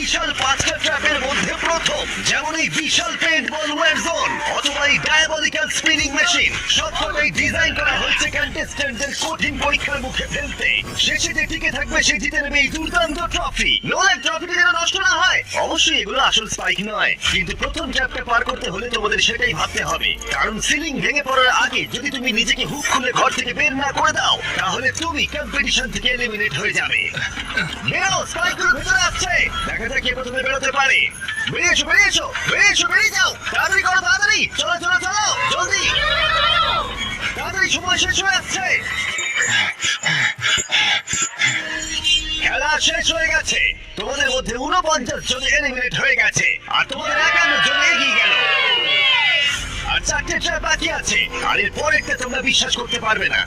বিশাল 5টা ট্র্যাপের মধ্যে প্রথম, যেমন এই বিশাল পেইন্টবল ওয়েব জোন অথবা এই ডায়াবলিক্যাল স্পিনিং মেশিন, সবকটাই ডিজাইন করা হয়েছে কন্টেস্ট্যান্টদের কঠিন পরীক্ষার মুখে ফেলতে। শেষে যে টিকে থাকবে সে জিতে নেবে এই দুর্দান্ত ট্রফি। নোলান, ট্রফিটা যেন নষ্ট না হয়। অবশ্যই এগুলো আসল স্পাইক নয়, কিন্তু প্রথম ট্র্যাপটা পার করতে হলে তোমাদের সেটাই ভাবতে হবে, কারণ সিলিং ভেঙে পড়ার আগে যদি তুমি নিজেকে হুক খুলে ঘর থেকে বের না করে দাও তাহলে তুমি কম্পিটিশন থেকে এলিমিনেট হয়ে যাবে। বেরো, স্পাইকগুলো ভেতরে আসছে। দেখা যাক কে প্রথমে বেরোতে পারে। বেরিয়ে এসো, বেরিয়ে এসো, বেরিয়ে এসো, বেরিয়ে যাও। তাড়াতাড়ি করো, তাড়াতাড়ি। চলো চলো চলো, জলদি। তাড়াতাড়ি, সময় শেষ হয়ে আসছে। খেলা শেষ হয়ে গেছে। তোমাদের মধ্যে 49 জন এলিমিনেট হয়ে গেছে আর তোমাদের 51 জন এগিয়ে গেল। আর 4টে ট্র্যাপ বাকি আছে, আর এর পরেরটা তোমরা বিশ্বাস করতে পারবে না।